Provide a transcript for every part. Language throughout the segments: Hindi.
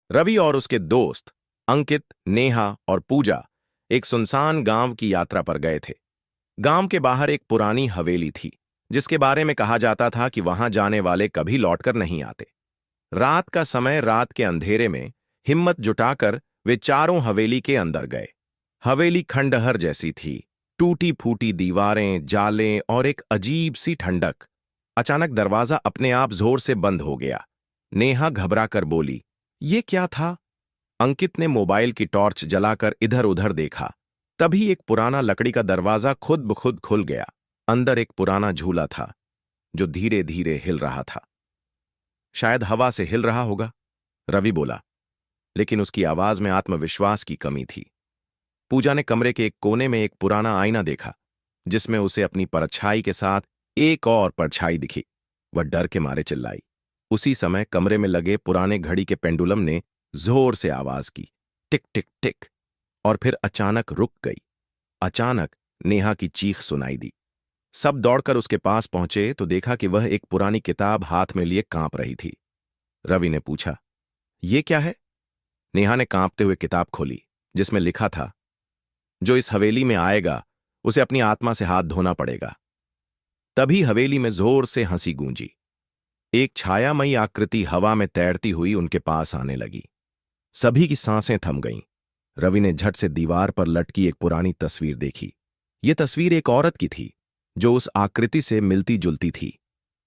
रवि और उसके दोस्त अंकित, नेहा और पूजा एक सुनसान गांव की यात्रा पर गए थे। गांव के बाहर एक पुरानी हवेली थी, जिसके बारे में कहा जाता था कि वहां जाने वाले कभी लौटकर नहीं आते। रात का समय, रात के अंधेरे में हिम्मत जुटाकर वे चारों हवेली के अंदर गए। हवेली खंडहर जैसी थी, टूटी फूटी दीवारें, जालें और एक अजीब सी ठंडक। अचानक दरवाजा अपने आप जोर से बंद हो गया। नेहा घबरा कर बोली, ये क्या था? अंकित ने मोबाइल की टॉर्च जलाकर इधर उधर देखा। तभी एक पुराना लकड़ी का दरवाजा खुद ब खुद खुल गया। अंदर एक पुराना झूला था, जो धीरे धीरे हिल रहा था। शायद हवा से हिल रहा होगा, रवि बोला, लेकिन उसकी आवाज में आत्मविश्वास की कमी थी। पूजा ने कमरे के एक कोने में एक पुराना आईना देखा, जिसमें उसे अपनी परछाई के साथ एक और परछाई दिखी। वह डर के मारे चिल्लाई। उसी समय कमरे में लगे पुराने घड़ी के पेंडुलम ने जोर से आवाज की, टिक टिक टिक, और फिर अचानक रुक गई। अचानक नेहा की चीख सुनाई दी। सब दौड़कर उसके पास पहुंचे तो देखा कि वह एक पुरानी किताब हाथ में लिए कांप रही थी। रवि ने पूछा, ये क्या है? नेहा ने कांपते हुए किताब खोली, जिसमें लिखा था, जो इस हवेली में आएगा उसे अपनी आत्मा से हाथ धोना पड़ेगा। तभी हवेली में जोर से हंसी गूंजी। एक छायामयी आकृति हवा में तैरती हुई उनके पास आने लगी। सभी की सांसें थम गईं। रवि ने झट से दीवार पर लटकी एक पुरानी तस्वीर देखी। यह तस्वीर एक औरत की थी, जो उस आकृति से मिलती जुलती थी।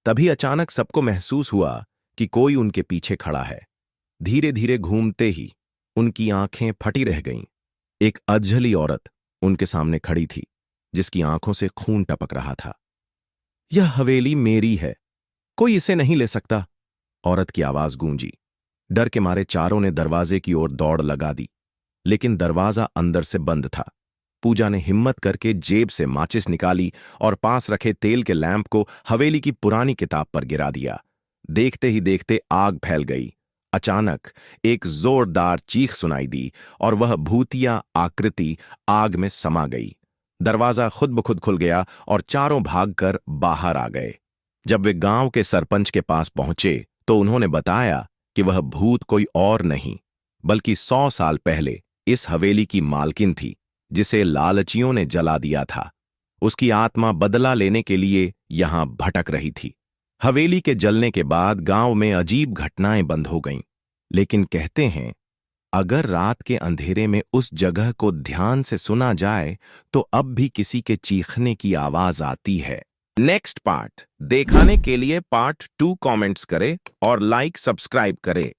तभी अचानक सबको महसूस हुआ कि कोई उनके पीछे खड़ा है। धीरे धीरे घूमते ही उनकी आंखें फटी रह गईं। एक अधजली औरत उनके सामने खड़ी थी, जिसकी आंखों से खून टपक रहा था। यह हवेली मेरी है, कोई इसे नहीं ले सकता, औरत की आवाज गूंजी। डर के मारे चारों ने दरवाजे की ओर दौड़ लगा दी, लेकिन दरवाजा अंदर से बंद था। पूजा ने हिम्मत करके जेब से माचिस निकाली और पास रखे तेल के लैंप को हवेली की पुरानी किताब पर गिरा दिया। देखते ही देखते आग फैल गई। अचानक एक जोरदार चीख सुनाई दी और वह भूतिया आकृति आग में समा गई। दरवाजा खुद ब खुद खुल गया और चारों भागकर बाहर आ गए। जब वे गांव के सरपंच के पास पहुंचे तो उन्होंने बताया कि वह भूत कोई और नहीं, बल्कि 100 साल पहले इस हवेली की मालकिन थी, जिसे लालचियों ने जला दिया था। उसकी आत्मा बदला लेने के लिए यहां भटक रही थी। हवेली के जलने के बाद गांव में अजीब घटनाएं बंद हो गईं, लेकिन कहते हैं, अगर रात के अंधेरे में उस जगह को ध्यान से सुना जाए तो अब भी किसी के चीखने की आवाज आती है। नेक्स्ट पार्ट देखने के लिए पार्ट 2 कमेंट्स करें और लाइक सब्सक्राइब करें।